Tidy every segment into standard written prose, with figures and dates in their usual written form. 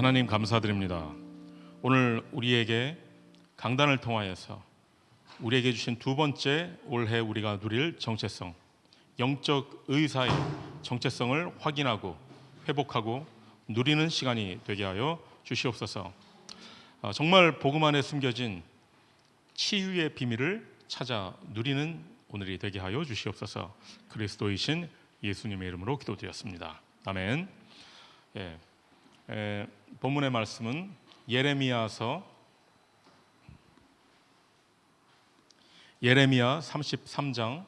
하나님 감사드립니다. 오늘 우리에게 강단을 통하여서 우리에게 주신 두 번째 올해 우리가 누릴 정체성, 영적 의사의 정체성을 확인하고 회복하고 누리는 시간이 되게 하여 주시옵소서. 정말 복음 안에 숨겨진 치유의 비밀을 찾아 누리는 오늘이 되게 하여 주시옵소서. 그리스도이신 예수님의 이름으로 기도드렸습니다. 아멘. 본문의 말씀은 예레미야 33장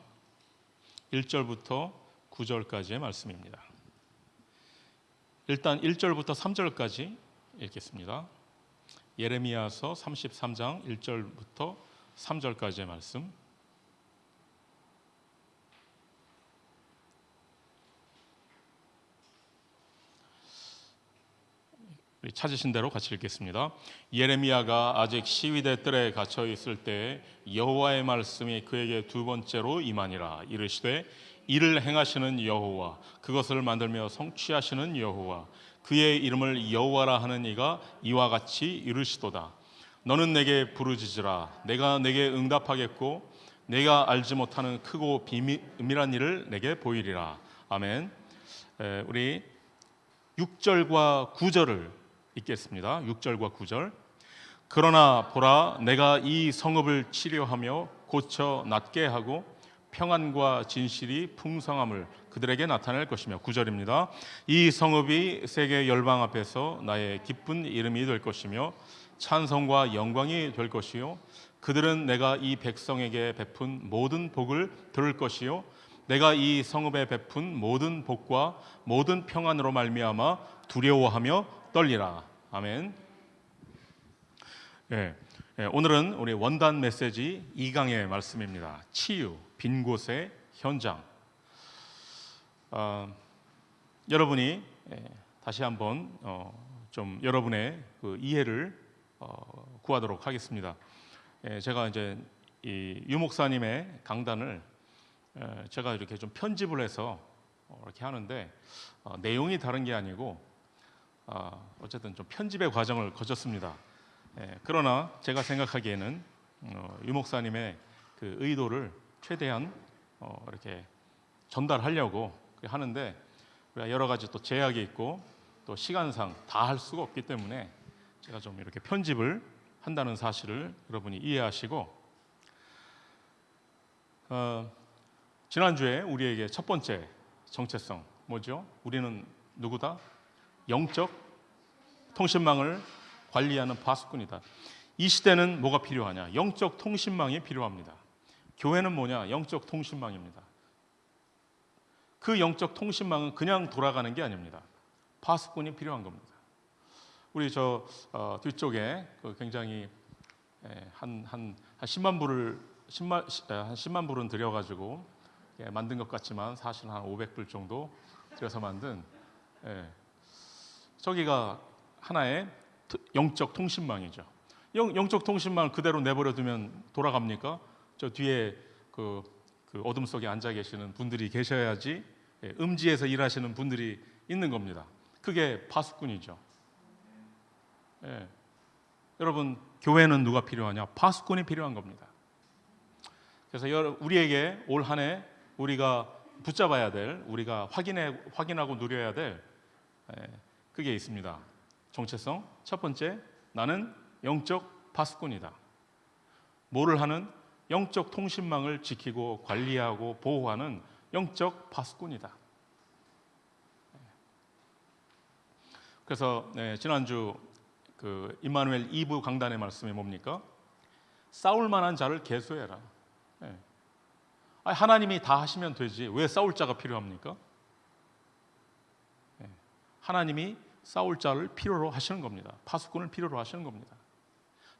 1절부터 9절까지의 말씀입니다. 일단 1절부터 3절까지 읽겠습니다. 예레미야서 33장 1절부터 3절까지의 말씀. 찾으신 대로 같이 읽겠습니다. 예레미야가 아직 시위대 뜰에 갇혀 있을 때 여호와의 말씀이 그에게 두 번째로 임하니라. 이르시되 이를 행하시는 여호와, 그것을 만들며 성취하시는 여호와, 그의 이름을 여호와라 하는 이가 이와 같이 이르시도다. 너는 내게 부르짖으라. 내가 내게 응답하겠고 내가 알지 못하는 크고 비밀한 일을 내게 보이리라. 아멘. 우리 6절과 9절을 읽겠습니다. 6절과 9절. 그러나 보라, 내가 이 성읍을 치료하며 고쳐 낫게 하고 평안과 진실이 풍성함을 그들에게 나타낼 것이며, 9절입니다. 이 성읍이 세계 열방 앞에서 나의 기쁜 이름이 될 것이며 찬송과 영광이 될 것이요, 그들은 내가 이 백성에게 베푼 모든 복을 들을 것이요, 내가 이 성읍에 베푼 모든 복과 모든 평안으로 말미암아 두려워하며 떨리라. 아멘. 오늘은 우리 원단 메시지 2강의 말씀입니다. 치유, 빈 곳의 현장. 여러분이 다시 한번 좀 여러분의 그 이해를 구하도록 하겠습니다. 제가 이제 이 유 목사님의 강단을 제가 이렇게 좀 편집을 해서 이렇게 하는데 내용이 다른 게 아니고 어쨌든 좀 편집의 과정을 거쳤습니다. 그러나 제가 생각하기에는 유 목사님의 그 의도를 최대한 이렇게 전달하려고 하는데, 여러 가지 또 제약이 있고 또 시간상 다 할 수가 없기 때문에 제가 좀 이렇게 편집을 한다는 사실을 여러분이 이해하시고, 지난주에 우리에게 첫 번째 정체성 뭐죠? 우리는 누구다? 영적 통신망을 관리하는 파수꾼이다. 이 시대는 뭐가 필요하냐? 영적 통신망이 필요합니다. 교회는 뭐냐? 영적 통신망입니다. 그 영적 통신망은 그냥 돌아가는 게 아닙니다. 파수꾼이 필요한 겁니다. 우리 저 뒤쪽에 굉장히 한 10만 불은 들여가지고 만든 것 같지만 사실 한 500불 정도 들여서 만든 저기가 하나의 영적 통신망이죠. 영적 통신망을 그대로 내버려 두면 돌아갑니까? 저 뒤에 그 어둠 속에 앉아 계시는 분들이 계셔야지 음지에서 일하시는 분들이 있는 겁니다. 그게 파수꾼이죠. 여러분, 교회는 누가 필요하냐? 파수꾼이 필요한 겁니다. 그래서 우리에게 올 한 해 우리가 붙잡아야 될, 우리가 확인하고 누려야 될 그게 있습니다. 정체성. 첫 번째, 나는 영적 파수꾼이다. 뭐를 하는? 영적 통신망을 지키고 관리하고 보호하는 영적 파수꾼이다. 그래서 지난주 그 임마누엘 2부 강단의 말씀이 뭡니까? 싸울 만한 자를 계수해라. 하나님이 다 하시면 되지 왜 싸울 자가 필요합니까? 하나님이 싸울 자를 필요로 하시는 겁니다. 파수꾼을 필요로 하시는 겁니다.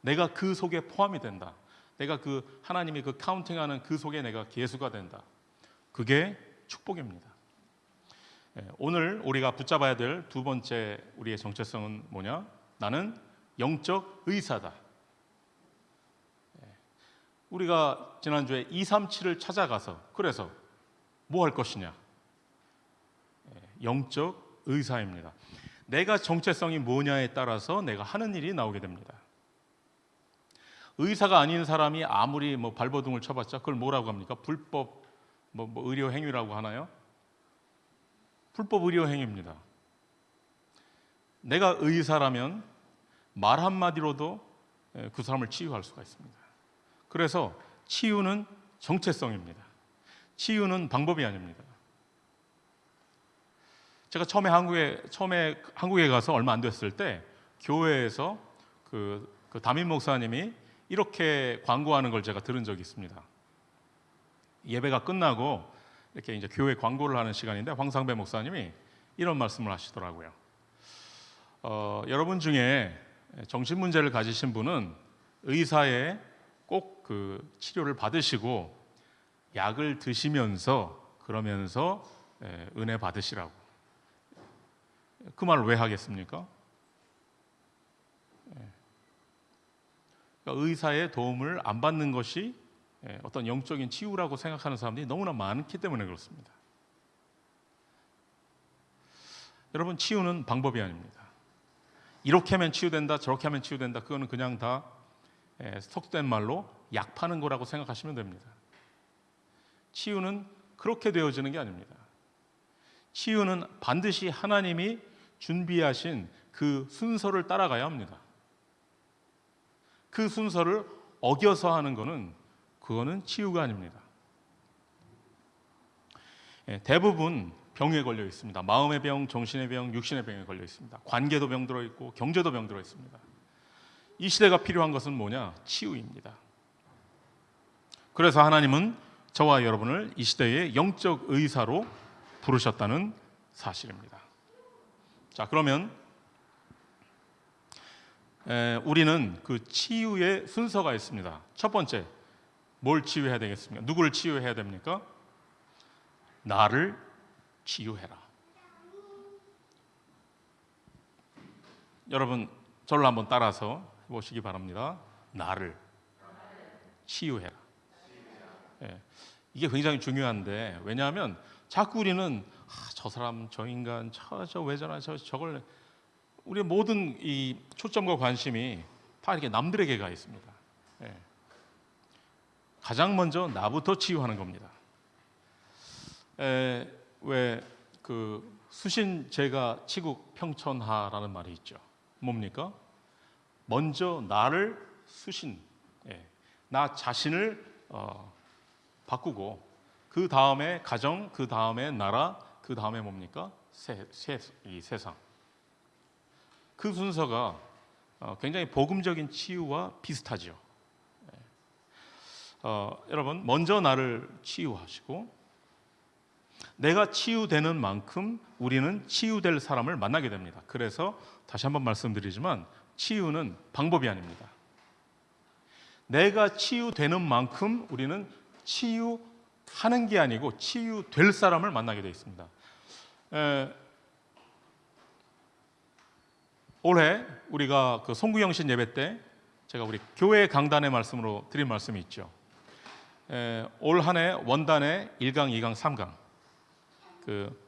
내가 그 속에 포함이 된다. 내가 그 하나님이 그 카운팅하는 그 속에 내가 계수가 된다. 그게 축복입니다. 오늘 우리가 붙잡아야 될 두 번째 우리의 정체성은 뭐냐? 나는 영적 의사다. 우리가 지난주에 237을 찾아가서 그래서 뭐 할 것이냐? 영적 의사입니다. 내가 정체성이 뭐냐에 따라서 내가 하는 일이 나오게 됩니다. 의사가 아닌 사람이 아무리 발버둥을 쳐봤자 그걸 뭐라고 합니까? 불법 의료 행위라고 하나요? 불법 의료 행위입니다. 내가 의사라면 말 한마디로도 그 사람을 치유할 수가 있습니다. 그래서 치유는 정체성입니다. 치유는 방법이 아닙니다. 제가 처음에 한국에 가서 얼마 안 됐을 때 교회에서 그 담임 목사님이 이렇게 광고하는 걸 제가 들은 적이 있습니다. 예배가 끝나고 이렇게 이제 교회 광고를 하는 시간인데 황상배 목사님이 이런 말씀을 하시더라고요. 여러분 중에 정신 문제를 가지신 분은 의사의 꼭 그 치료를 받으시고 약을 드시면서 그러면서 은혜 받으시라고. 그 말을 왜 하겠습니까? 그러니까 의사의 도움을 안 받는 것이 어떤 영적인 치유라고 생각하는 사람들이 너무나 많기 때문에 그렇습니다. 여러분, 치유는 방법이 아닙니다. 이렇게 하면 치유된다, 저렇게 하면 치유된다. 그거는 그냥 다 속된 말로 약 파는 거라고 생각하시면 됩니다. 치유는 그렇게 되어지는 게 아닙니다. 치유는 반드시 하나님이 준비하신 그 순서를 따라가야 합니다. 그 순서를 어겨서 하는 그거는 치유가 아닙니다. 대부분 병에 걸려 있습니다. 마음의 병, 정신의 병, 육신의 병에 걸려 있습니다. 관계도 병 들어 있고 경제도 병 들어 있습니다. 이 시대가 필요한 것은 뭐냐? 치유입니다. 그래서 하나님은 저와 여러분을 이 시대의 영적 의사로 부르셨다는 사실입니다. 자, 그러면 우리는 그 치유의 순서가 있습니다. 첫 번째, 뭘 치유해야 되겠습니까? 누구를 치유해야 됩니까? 나를 치유해라. 여러분, 저를 한번 따라서 해보시기 바랍니다. 나를 치유해라. 이게 굉장히 중요한데, 왜냐하면 자꾸 우리는 저 사람, 저 인간, 저 왜 저러나, 저걸 우리의 모든 이 초점과 관심이 다 이렇게 남들에게 가 있습니다. 가장 먼저 나부터 치유하는 겁니다. 왜 그 수신제가 치국 평천하라는 말이 있죠. 뭡니까? 먼저 나를 나 자신을 바꾸고 그 다음에 가정, 그 다음에 나라, 그 다음에 뭡니까? 이 세상. 그 순서가 굉장히 복음적인 치유와 비슷하죠. 여러분, 먼저 나를 치유하시고 내가 치유되는 만큼 우리는 치유될 사람을 만나게 됩니다. 그래서 다시 한번 말씀드리지만 치유는 방법이 아닙니다. 내가 치유되는 만큼 우리는 치유하는 게 아니고 치유될 사람을 만나게 되어 있습니다. 올해 우리가 그 송구영신 예배 때 제가 우리 교회 강단의 말씀으로 드린 말씀이 있죠. 올 한 해 원단의 1강, 2강, 3강 그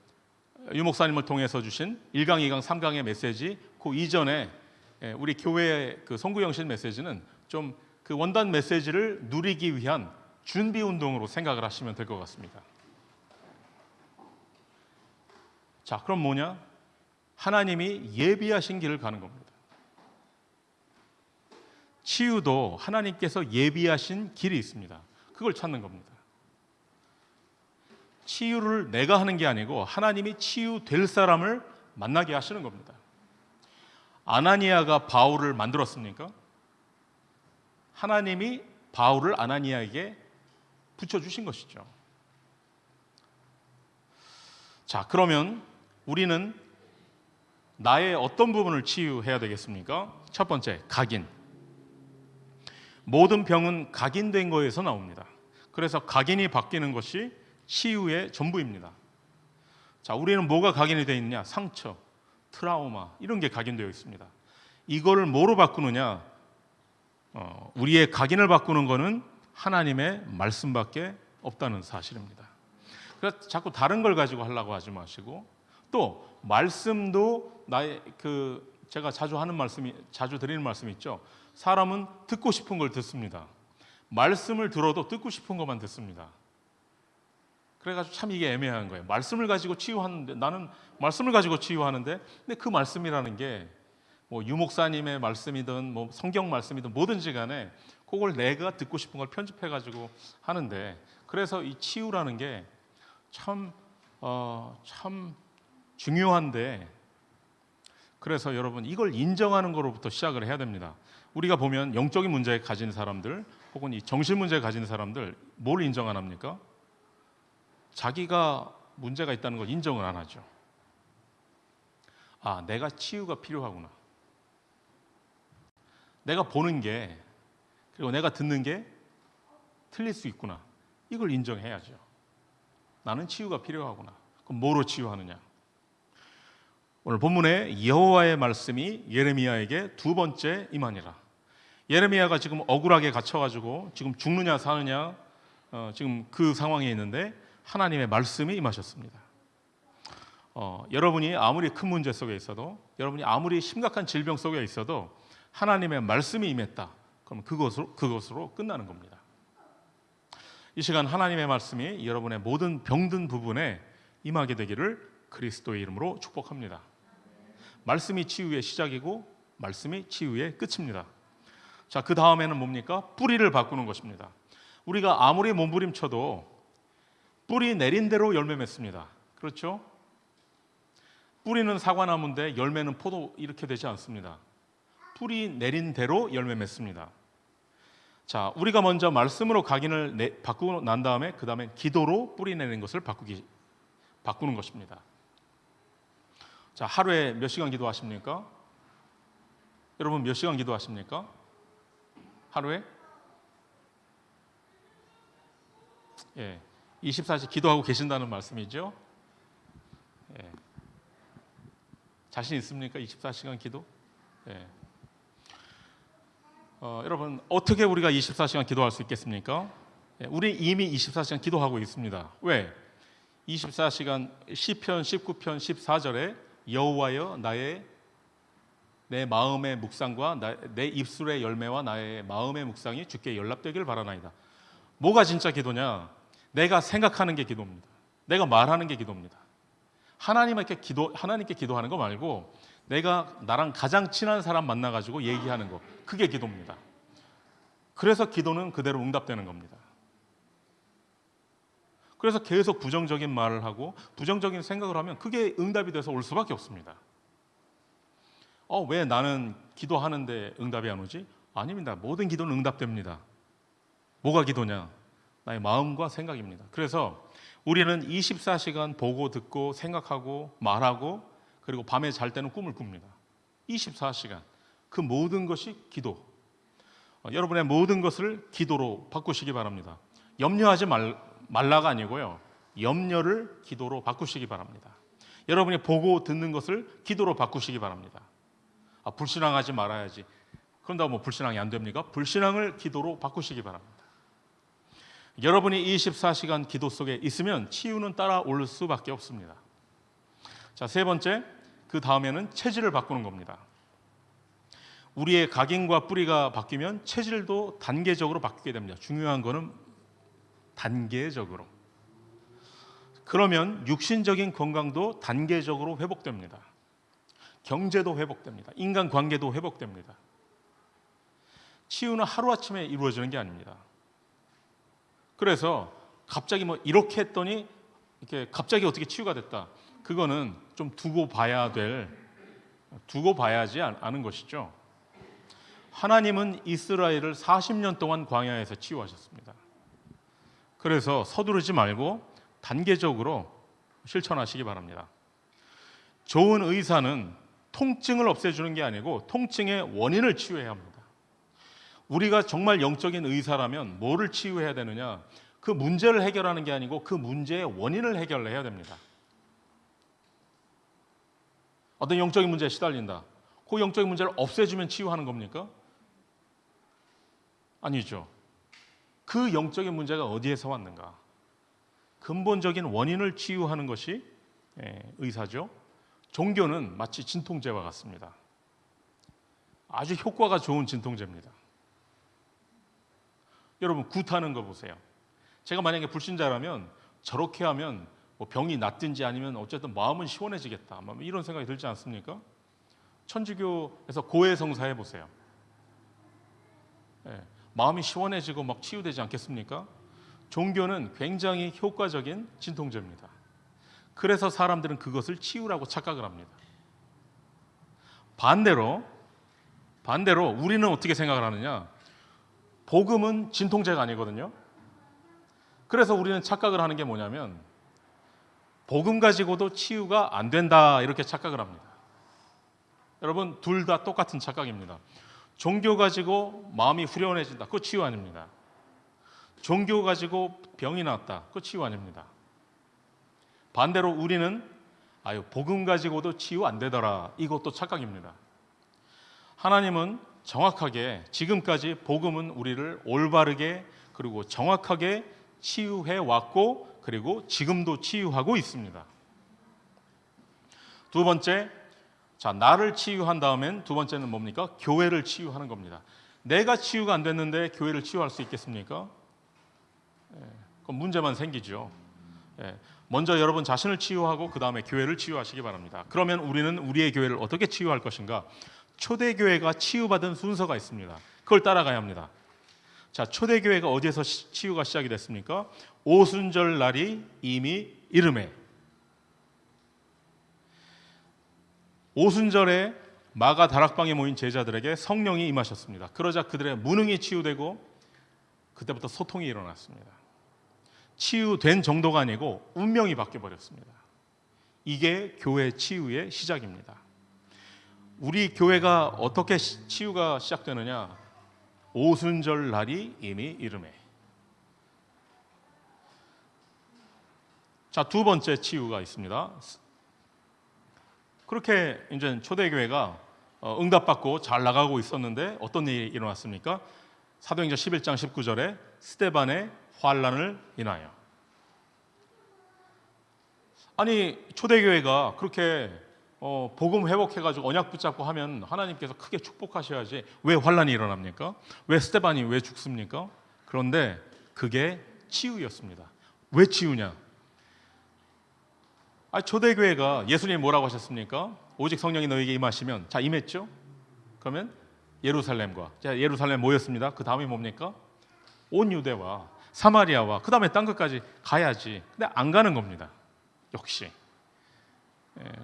유 목사님을 통해서 주신 1강, 2강, 3강의 메시지 그 이전에 우리 교회의 그 송구영신 메시지는 좀 그 원단 메시지를 누리기 위한 준비 운동으로 생각을 하시면 될 것 같습니다. 자, 그럼 뭐냐? 하나님이 예비하신 길을 가는 겁니다. 치유도 하나님께서 예비하신 길이 있습니다. 그걸 찾는 겁니다. 치유를 내가 하는 게 아니고 하나님이 치유될 사람을 만나게 하시는 겁니다. 아나니아가 바울을 만들었습니까? 하나님이 바울을 아나니아에게 붙여주신 것이죠. 자, 그러면 우리는 나의 어떤 부분을 치유해야 되겠습니까? 첫 번째, 각인. 모든 병은 각인된 거에서 나옵니다. 그래서 각인이 바뀌는 것이 치유의 전부입니다. 자, 우리는 뭐가 각인이 되어 있느냐? 상처, 트라우마 이런 게 각인되어 있습니다. 이거를 뭐로 바꾸느냐? 우리의 각인을 바꾸는 것은 하나님의 말씀밖에 없다는 사실입니다. 그래서 자꾸 다른 걸 가지고 하려고 하지 마시고 또 말씀도 나의 제가 자주 드리는 말씀이 있죠. 사람은 듣고 싶은 걸 듣습니다. 말씀을 들어도 듣고 싶은 것만 듣습니다. 그래가지고 참 이게 애매한 거예요. 말씀을 가지고 치유하는데, 나는 말씀을 가지고 치유하는데, 근데 그 말씀이라는 게 뭐 유목사님의 말씀이든 뭐 성경 말씀이든 뭐든지 간에 그걸 내가 듣고 싶은 걸 편집해가지고 하는데, 그래서 이 치유라는 게 참 중요한데, 그래서 여러분 이걸 인정하는 것로부터 시작을 해야 됩니다. 우리가 보면 영적인 문제 가진 사람들 혹은 이 정신 문제 가진 사람들 뭘 인정 안 합니까? 자기가 문제가 있다는 걸 인정을 안 하죠. 아, 내가 치유가 필요하구나. 내가 보는 게 그리고 내가 듣는 게 틀릴 수 있구나. 이걸 인정해야죠. 나는 치유가 필요하구나. 그럼 뭐로 치유하느냐? 오늘 본문에 여호와의 말씀이 예레미야에게 두 번째 임하니라. 예레미야가 지금 억울하게 갇혀가지고 지금 죽느냐 사느냐 지금 그 상황에 있는데 하나님의 말씀이 임하셨습니다. 여러분이 아무리 큰 문제 속에 있어도, 여러분이 아무리 심각한 질병 속에 있어도 하나님의 말씀이 임했다. 그럼 그것으로 끝나는 겁니다. 이 시간 하나님의 말씀이 여러분의 모든 병든 부분에 임하게 되기를 그리스도의 이름으로 축복합니다. 말씀이 치유의 시작이고 말씀이 치유의 끝입니다. 자, 그 다음에는 뭡니까? 뿌리를 바꾸는 것입니다. 우리가 아무리 몸부림쳐도 뿌리 내린 대로 열매 맺습니다. 그렇죠? 뿌리는 사과나무인데 열매는 포도 이렇게 되지 않습니다. 뿌리 내린 대로 열매 맺습니다. 자, 우리가 먼저 말씀으로 각인을 바꾸고 난 다음에 그 다음에 기도로 뿌리 내린 것을 바꾸는 것입니다. 자, 하루에 몇 시간 기도하십니까? 여러분 몇 시간 기도하십니까? 하루에? 24시간 기도하고 계신다는 말씀이죠. 자신 있습니까? 24시간 기도? 여러분 어떻게 우리가 24시간 기도할 수 있겠습니까? 우리 이미 24시간 기도하고 있습니다. 왜? 24시간 시편 19편 14절에 여호와여 내 마음의 묵상과 내 입술의 열매와 나의 마음의 묵상이 주께 연락되길 바라나이다. 뭐가 진짜 기도냐? 내가 생각하는 게 기도입니다. 내가 말하는 게 기도입니다. 하나님께 기도하는 거 말고 내가 나랑 가장 친한 사람 만나가지고 얘기하는 거, 그게 기도입니다. 그래서 기도는 그대로 응답되는 겁니다. 그래서 계속 부정적인 말을 하고 부정적인 생각을 하면 그게 응답이 돼서 올 수밖에 없습니다. 왜 나는 기도하는데 응답이 안 오지? 아닙니다. 모든 기도는 응답됩니다. 뭐가 기도냐? 나의 마음과 생각입니다. 그래서 우리는 24시간 보고 듣고 생각하고 말하고 그리고 밤에 잘 때는 꿈을 꿉니다. 24시간. 그 모든 것이 기도. 여러분의 모든 것을 기도로 바꾸시기 바랍니다. 염려하지 말라가 아니고요. 염려를 기도로 바꾸시기 바랍니다. 여러분이 보고 듣는 것을 기도로 바꾸시기 바랍니다. 불신앙하지 말아야지. 그런다고 뭐 불신앙이 안 됩니까? 불신앙을 기도로 바꾸시기 바랍니다. 여러분이 24시간 기도 속에 있으면 치유는 따라올 수밖에 없습니다. 자, 세 번째, 그 다음에는 체질을 바꾸는 겁니다. 우리의 각인과 뿌리가 바뀌면 체질도 단계적으로 바뀌게 됩니다. 중요한 거는 단계적으로. 그러면 육신적인 건강도 단계적으로 회복됩니다. 경제도 회복됩니다. 인간관계도 회복됩니다. 치유는 하루아침에 이루어지는 게 아닙니다. 그래서 갑자기 뭐 이렇게 했더니 이렇게 갑자기 어떻게 치유가 됐다. 그거는 좀 두고 봐야지 않은 것이죠. 하나님은 이스라엘을 40년 동안 광야에서 치유하셨습니다. 그래서 서두르지 말고 단계적으로 실천하시기 바랍니다. 좋은 의사는 통증을 없애주는 게 아니고 통증의 원인을 치유해야 합니다. 우리가 정말 영적인 의사라면 뭐를 치유해야 되느냐? 그 문제를 해결하는 게 아니고 그 문제의 원인을 해결해야 됩니다. 어떤 영적인 문제에 시달린다. 그 영적인 문제를 없애주면 치유하는 겁니까? 아니죠. 그 영적인 문제가 어디에서 왔는가? 근본적인 원인을 치유하는 것이 의사죠. 종교는 마치 진통제와 같습니다. 아주 효과가 좋은 진통제입니다. 여러분, 굿하는 거 보세요. 제가 만약에 불신자라면 저렇게 하면 뭐 병이 낫든지 아니면 어쨌든 마음은 시원해지겠다, 이런 생각이 들지 않습니까? 천주교에서 고해성사 해보세요. 예, 마음이 시원해지고 막 치유되지 않겠습니까? 종교는 굉장히 효과적인 진통제입니다. 그래서 사람들은 그것을 치유라고 착각을 합니다. 반대로 우리는 어떻게 생각을 하느냐? 복음은 진통제가 아니거든요. 그래서 우리는 착각을 하는 게 뭐냐면 복음 가지고도 치유가 안 된다, 이렇게 착각을 합니다. 여러분, 둘 다 똑같은 착각입니다. 종교 가지고 마음이 후련해진다, 그거 치유 아닙니다. 종교 가지고 병이 났다, 그거 치유 아닙니다. 반대로 우리는 복음 가지고도 치유 안 되더라, 이것도 착각입니다. 하나님은 정확하게 지금까지 복음은 우리를 올바르게 그리고 정확하게 치유해 왔고, 그리고 지금도 치유하고 있습니다. 두 번째, 나를 치유한 다음엔 두 번째는 뭡니까? 교회를 치유하는 겁니다. 내가 치유가 안 됐는데 교회를 치유할 수 있겠습니까? 그럼 문제만 생기죠. 먼저 여러분 자신을 치유하고 그 다음에 교회를 치유하시기 바랍니다. 그러면 우리는 우리의 교회를 어떻게 치유할 것인가? 초대교회가 치유받은 순서가 있습니다. 그걸 따라가야 합니다. 초대교회가 어디에서 치유가 시작이 됐습니까? 오순절 날이 이미 이르매. 오순절에 마가 다락방에 모인 제자들에게 성령이 임하셨습니다. 그러자 그들의 무능이 치유되고 그때부터 소통이 일어났습니다. 치유된 정도가 아니고 운명이 바뀌어버렸습니다. 이게 교회 치유의 시작입니다. 우리 교회가 어떻게 치유가 시작되느냐? 오순절 날이 이미 이르매. 두 번째 치유가 있습니다. 그렇게 이제 초대교회가 응답받고 잘 나가고 있었는데 어떤 일이 일어났습니까? 사도행전 11장 19절에 스데반의 환난을 인하여. 아니, 초대교회가 그렇게 복음 회복해가지고 언약 붙잡고 하면 하나님께서 크게 축복하셔야지 왜 환난이 일어납니까? 왜 스데반이 왜 죽습니까? 그런데 그게 치유였습니다. 왜 치유냐? 초대교회가 예수님이 뭐라고 하셨습니까? 오직 성령이 너에게 임하시면, 임했죠? 그러면 예루살렘과, 예루살렘 모였습니다. 그 다음이 뭡니까? 온 유대와 사마리아와 그 다음에 땅 끝까지 가야지. 근데 안 가는 겁니다. 역시.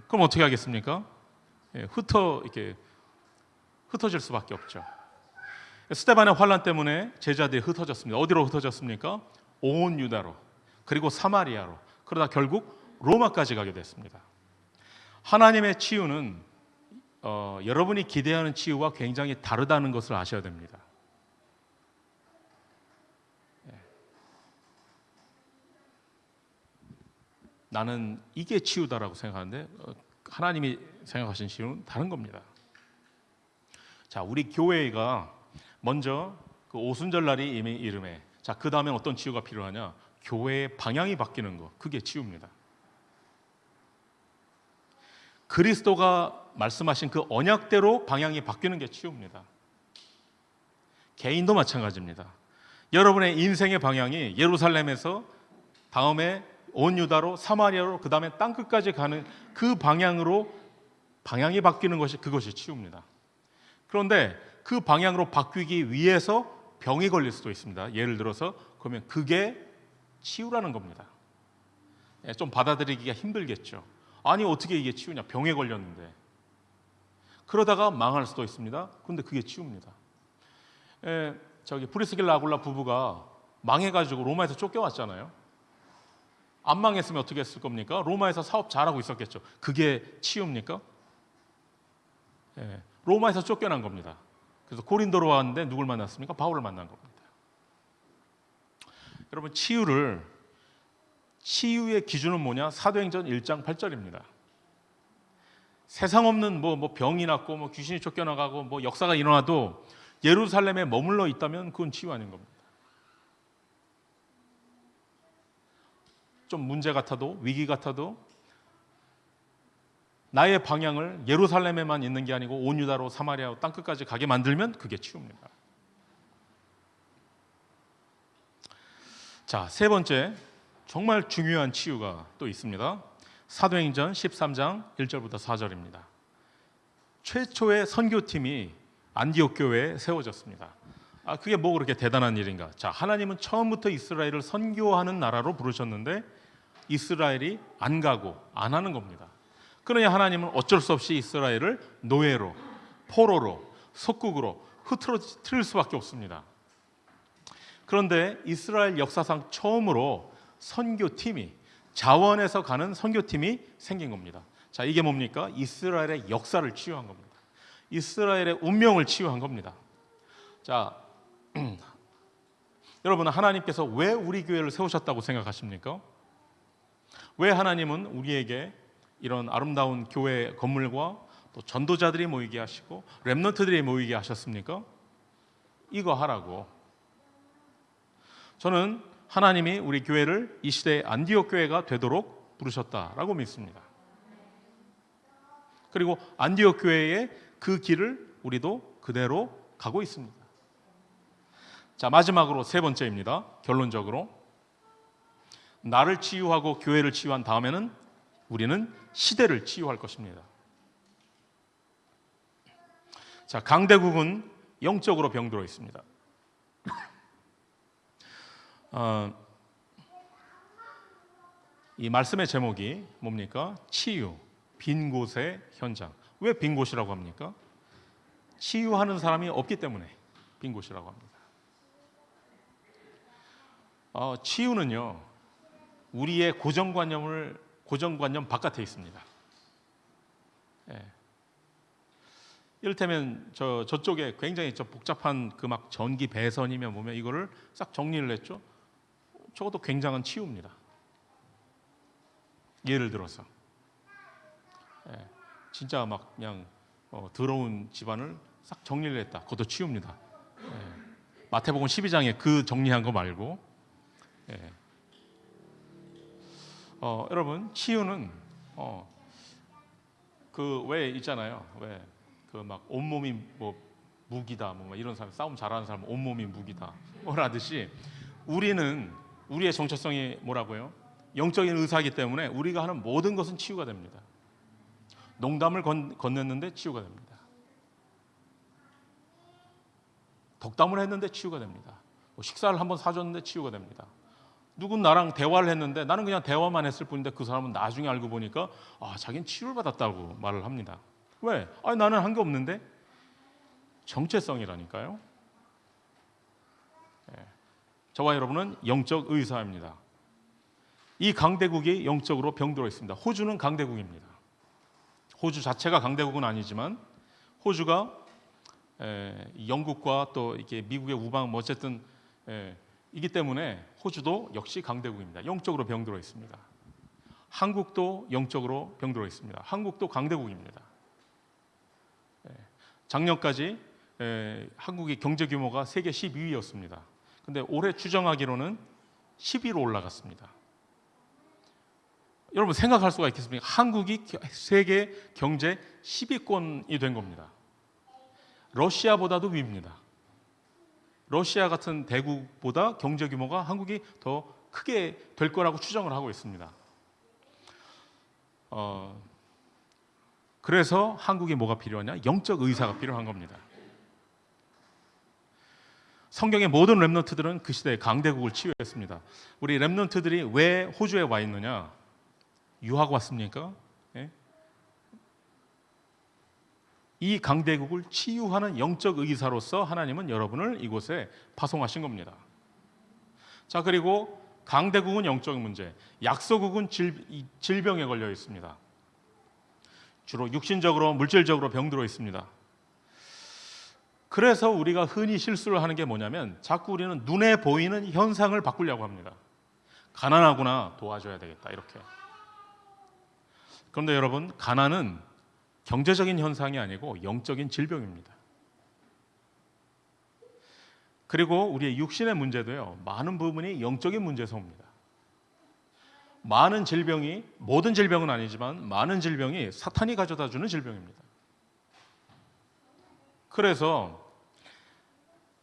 그럼 어떻게 하겠습니까? 이렇게 흩어질 수밖에 없죠. 스데반의 환난 때문에 제자들이 흩어졌습니다. 어디로 흩어졌습니까? 온 유다로, 그리고 사마리아로, 그러다 결국 로마까지 가게 됐습니다. 하나님의 치유는 여러분이 기대하는 치유와 굉장히 다르다는 것을 아셔야 됩니다. 나는 이게 치유다라고 생각하는데 하나님이 생각하신 치유는 다른 겁니다. 우리 교회가 먼저 그 오순절 날이 이미 이르매. 그 다음에 어떤 치유가 필요하냐? 교회의 방향이 바뀌는 거, 그게 치유입니다. 그리스도가 말씀하신 그 언약대로 방향이 바뀌는 게 치유입니다. 개인도 마찬가지입니다. 여러분의 인생의 방향이 예루살렘에서 다음에 온 유다로, 사마리아로, 그 다음에 땅끝까지 가는 그 방향으로 방향이 바뀌는 것이, 그것이 치유입니다. 그런데 그 방향으로 바뀌기 위해서 병이 걸릴 수도 있습니다. 예를 들어서 그러면 그게 치유라는 겁니다. 좀 받아들이기가 힘들겠죠. 아니, 어떻게 이게 치유냐? 병에 걸렸는데. 그러다가 망할 수도 있습니다. 그런데 그게 치유입니다. 브리스길라 아굴라 부부가 망해가지고 로마에서 쫓겨왔잖아요. 안 망했으면 어떻게 했을 겁니까? 로마에서 사업 잘하고 있었겠죠. 그게 치유입니까? 로마에서 쫓겨난 겁니다. 그래서 고린도로 왔는데 누굴 만났습니까? 바울을 만난 겁니다. 여러분, 치유의 기준은 뭐냐? 사도행전 1장 8절입니다. 세상 없는 병이 났고 귀신이 쫓겨나가고 역사가 일어나도 예루살렘에 머물러 있다면 그건 치유 아닌 겁니다. 좀 문제 같아도, 위기 같아도 나의 방향을 예루살렘에만 있는 게 아니고 온 유다로 사마리아로 땅끝까지 가게 만들면 그게 치유입니다. 자, 세 번째 정말 중요한 치유가 또 있습니다. 사도행전 13장 1절부터 4절입니다. 최초의 선교팀이 안디옥 교회에 세워졌습니다. 그게 뭐 그렇게 대단한 일인가? 자, 하나님은 처음부터 이스라엘을 선교하는 나라로 부르셨는데 이스라엘이 안 가고 안 하는 겁니다. 그러니 하나님은 어쩔 수 없이 이스라엘을 노예로, 포로로, 속국으로 흐트러뜨릴 수밖에 없습니다. 그런데 이스라엘 역사상 처음으로 선교팀이, 자원에서 가는 선교팀이 생긴 겁니다. 자, 이게 뭡니까? 이스라엘의 역사를 치유한 겁니다. 이스라엘의 운명을 치유한 겁니다. 자, 여러분, 하나님께서 왜 우리 교회를 세우셨다고 생각하십니까? 왜 하나님은 우리에게 이런 아름다운 교회 건물과 또 전도자들이 모이게 하시고 렘넌트들이 모이게 하셨습니까? 이거 하라고. 저는 하나님이 우리 교회를 이 시대의 안디옥 교회가 되도록 부르셨다라고 믿습니다. 그리고 안디옥 교회의 그 길을 우리도 그대로 가고 있습니다. 자, 마지막으로 세 번째입니다. 결론적으로 나를 치유하고 교회를 치유한 다음에는 우리는 시대를 치유할 것입니다. 자, 강대국은 영적으로 병들어 있습니다. 이 말씀의 제목이 뭡니까? 치유, 빈 곳의 현장. 왜 빈 곳이라고 합니까? 치유하는 사람이 없기 때문에 빈 곳이라고 합니다. 치유는요, 우리의 고정관념 바깥에 있습니다. 예. 이를테면 저쪽에 굉장히 복잡한 그 막 전기 배선이면 보면 이거를 싹 정리를 했죠. 저것도 굉장한 치유입니다. 예를 들어서 진짜 막 그냥 더러운 집안을 싹 정리를 했다. 그것도 치유입니다. 마태복음 12장에 그 정리한 거 말고, 여러분, 치유는 그 왜 있잖아요. 왜 그 막 온몸이 뭐 무기다, 뭐 이런 사람, 싸움 잘하는 사람 온몸이 무기다, 뭐라듯이 우리의 정체성이 뭐라고요? 영적인 의사이기 때문에 우리가 하는 모든 것은 치유가 됩니다. 농담을 건넸는데 치유가 됩니다. 덕담을 했는데 치유가 됩니다. 식사를 한번 사줬는데 치유가 됩니다. 누군 나랑 대화를 했는데 나는 그냥 대화만 했을 뿐인데 그 사람은 나중에 알고 보니까 자기는 치유를 받았다고 말을 합니다. 왜? 나는 한 게 없는데. 정체성이라니까요. 저와 여러분은 영적 의사입니다. 이 강대국이 영적으로 병들어 있습니다. 호주는 강대국입니다. 호주 자체가 강대국은 아니지만 호주가 영국과 또 이렇게 미국의 우방 뭐 어쨌든 이기 때문에 호주도 역시 강대국입니다. 영적으로 병들어 있습니다. 한국도 영적으로 병들어 있습니다. 한국도 강대국입니다. 작년까지 한국의 경제 규모가 세계 12위였습니다. 근데 올해 추정하기로는 10위로 올라갔습니다. 여러분 생각할 수가 있겠습니까? 한국이 세계 경제 10위권이 된 겁니다. 러시아보다도 위입니다. 러시아 같은 대국보다 경제 규모가 한국이 더 크게 될 거라고 추정을 하고 있습니다. 그래서 한국이 뭐가 필요하냐? 영적 의사가 필요한 겁니다. 성경의 모든 렘넌트들은 그 시대의 강대국을 치유했습니다. 우리 렘넌트들이 왜 호주에 와 있느냐? 유학 왔습니까? 이 강대국을 치유하는 영적 의사로서 하나님은 여러분을 이곳에 파송하신 겁니다. 자, 그리고 강대국은 영적 문제, 약소국은 질병에 걸려 있습니다. 주로 육신적으로, 물질적으로 병들어 있습니다. 그래서 우리가 흔히 실수를 하는 게 뭐냐면 자꾸 우리는 눈에 보이는 현상을 바꾸려고 합니다. 가난하구나, 도와줘야 되겠다, 이렇게. 그런데 여러분, 가난은 경제적인 현상이 아니고 영적인 질병입니다. 그리고 우리의 육신의 문제도요, 많은 부분이 영적인 문제에서 옵니다. 많은 질병이, 모든 질병은 아니지만 많은 질병이 사탄이 가져다 주는 질병입니다. 그래서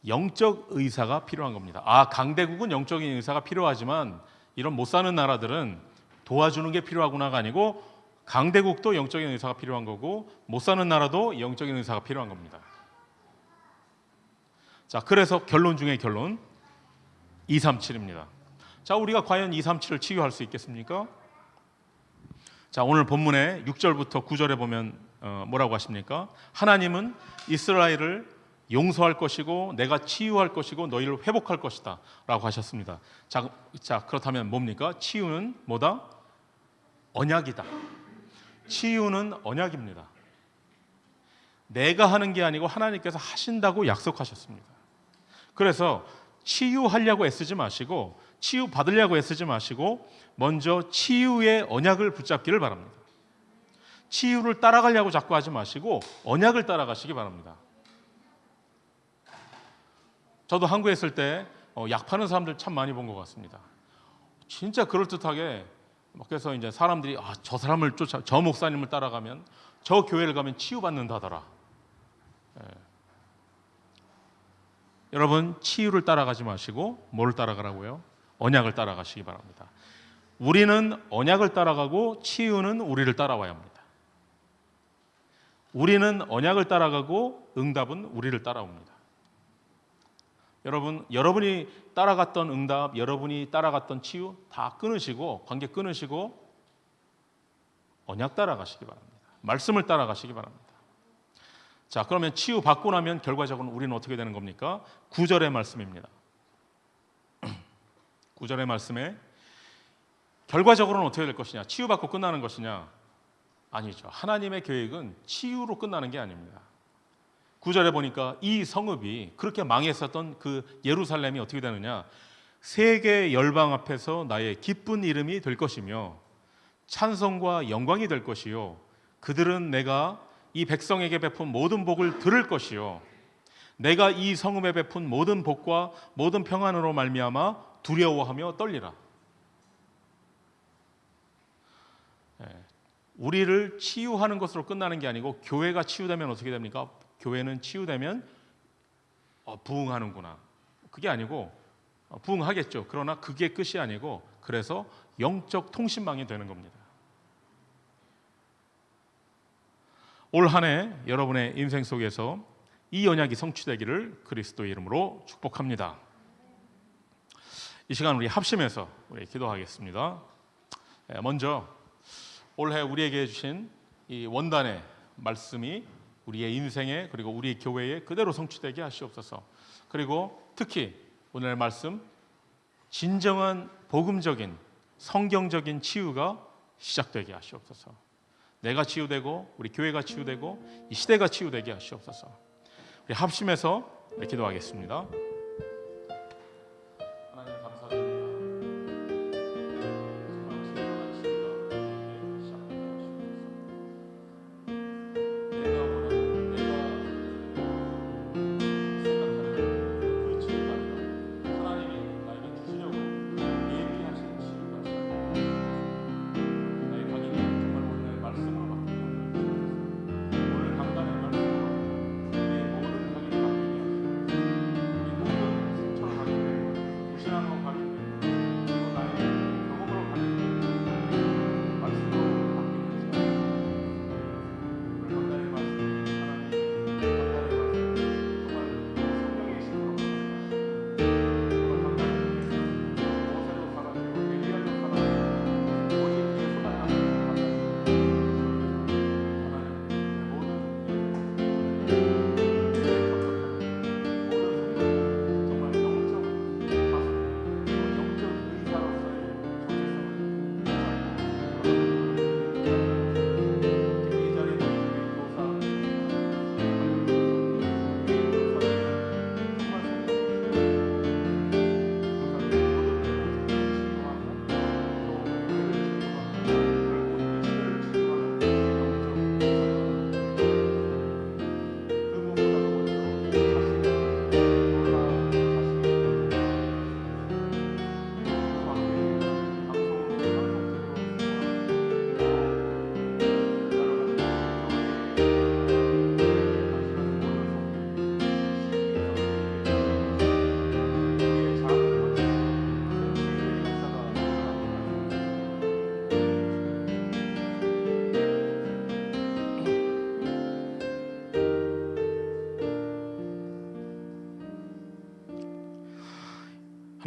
영적 의사가 필요한 겁니다. 강대국은 영적인 의사가 필요하지만 이런 못 사는 나라들은 도와주는 게 필요하구나가 아니고, 강대국도 영적인 의사가 필요한 거고 못 사는 나라도 영적인 의사가 필요한 겁니다. 자, 그래서 결론 중에 결론 237입니다. 자, 우리가 과연 237을 치유할 수 있겠습니까? 자, 오늘 본문의 6절부터 9절에 보면 뭐라고 하십니까? 하나님은 이스라엘을 용서할 것이고 내가 치유할 것이고 너희를 회복할 것이다 라고 하셨습니다. 자, 그렇다면 뭡니까? 치유는 뭐다? 언약이다. 치유는 언약입니다. 내가 하는 게 아니고 하나님께서 하신다고 약속하셨습니다. 그래서 치유하려고 애쓰지 마시고, 치유 받으려고 애쓰지 마시고 먼저 치유의 언약을 붙잡기를 바랍니다. 치유를 따라가려고 자꾸 하지 마시고 언약을 따라가시기 바랍니다. 저도 한국에 있을 때 약 파는 사람들 참 많이 본 것 같습니다. 진짜 그럴듯하게, 그래서 이제 사람들이 저 사람을 저 목사님을 따라가면, 저 교회를 가면 치유받는다더라. 여러분, 치유를 따라가지 마시고 뭘 따라가라고요? 언약을 따라가시기 바랍니다. 우리는 언약을 따라가고 치유는 우리를 따라와야 합니다. 우리는 언약을 따라가고 응답은 우리를 따라옵니다. 여러분, 여러분이 따라갔던 응답, 여러분이 따라갔던 치유 다 끊으시고, 관계 끊으시고 언약 따라가시기 바랍니다. 말씀을 따라가시기 바랍니다. 자, 그러면 치유 받고 나면 결과적으로 우리는 어떻게 되는 겁니까? 9절의 말씀입니다. 9절의 말씀에 결과적으로는 어떻게 될 것이냐? 치유 받고 끝나는 것이냐? 아니죠. 하나님의 계획은 치유로 끝나는 게 아닙니다. 9절에 보니까 이 성읍이, 그렇게 망했었던 그 예루살렘이 어떻게 되느냐? 세계 열방 앞에서 나의 기쁜 이름이 될 것이며 찬송과 영광이 될 것이요, 그들은 내가 이 백성에게 베푼 모든 복을 들을 것이요, 내가 이 성읍에 베푼 모든 복과 모든 평안으로 말미암아 두려워하며 떨리라. 우리를 치유하는 것으로 끝나는 게 아니고, 교회가 치유되면 어떻게 됩니까? 교회는 치유되면 부흥하는구나, 그게 아니고, 부흥하겠죠. 그러나 그게 끝이 아니고, 그래서 영적 통신망이 되는 겁니다. 올 한 해 여러분의 인생 속에서 이 언약이 성취되기를 그리스도의 이름으로 축복합니다. 이 시간 우리 합심해서 우리 기도하겠습니다. 먼저 올해 우리에게 주신 이 원단의 말씀이 우리의 인생에, 그리고 우리 교회에 그대로 성취되게 하시옵소서. 그리고 특히 오늘 말씀, 진정한 복음적인 성경적인 치유가 시작되게 하시옵소서. 내가 치유되고 우리 교회가 치유되고 이 시대가 치유되게 하시옵소서. 우리 합심해서 기도하겠습니다. 하나님 감사드립니다. 정말 진정한 치유가 시작되게 하시옵소서. 내가 원하는, 내가 생각하는 그 치유가 아니라 하나님이 나에게 주시려고 예비하신 치유가 시작되게 하시옵소서. 나의 각인은 정말 오늘 말씀으로 바뀌게 하시옵소서. 오늘 강단의 말씀으로 우리의 모든 각인이 바뀌게 하시옵소서.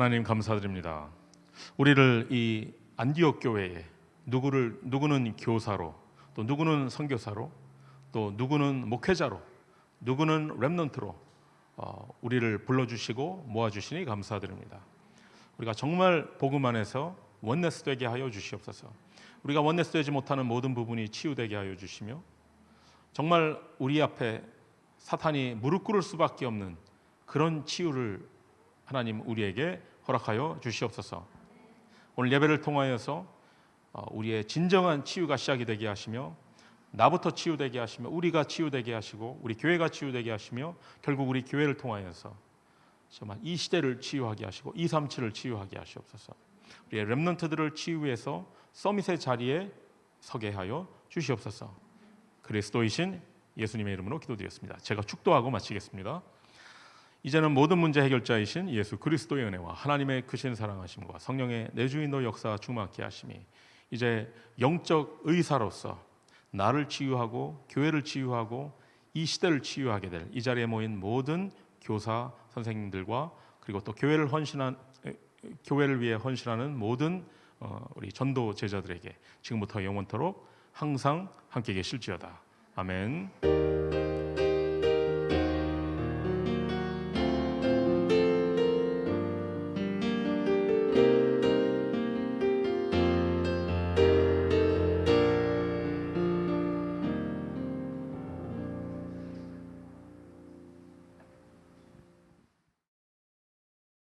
하나님 감사드립니다. 우리를 이 안디옥 교회에 누구는 교사로, 또 누구는 선교사로, 또 누구는 목회자로, 누구는 렘넌트로 우리를 불러주시고 모아주시니 감사드립니다. 우리가 정말 복음 안에서 원네스 되게 하여 주시옵소서. 우리가 원네스 되지 못하는 모든 부분이 치유되게 하여 주시며, 정말 우리 앞에 사탄이 무릎 꿇을 수밖에 없는 그런 치유를 하나님 우리에게 허락하여 주시옵소서. 오늘 예배를 통하여서 우리의 진정한 치유가 시작이 되게 하시며, 나부터 치유되게 하시며, 우리가 치유되게 하시고, 우리 교회가 치유되게 하시며, 결국 우리 교회를 통하여서 정말 이 시대를 치유하게 하시고 237을 치유하게 하시옵소서. 우리의 렘넌트들을 치유해서 서밋의 자리에 서게 하여 주시옵소서. 그리스도이신 예수님의 이름으로 기도드렸습니다. 제가 축도하고 마치겠습니다. 이제는 모든 문제 해결자이신 예수 그리스도의 은혜와 하나님의 크신 사랑하심과 성령의 내주인도 역사 충만케 하심이 이제 영적 의사로서 나를 치유하고 교회를 치유하고 이 시대를 치유하게 될 이 자리에 모인 모든 교사 선생님들과, 그리고 또 교회를 위해 헌신하는 모든 우리 전도 제자들에게 지금부터 영원토록 항상 함께 계실지어다. 아멘.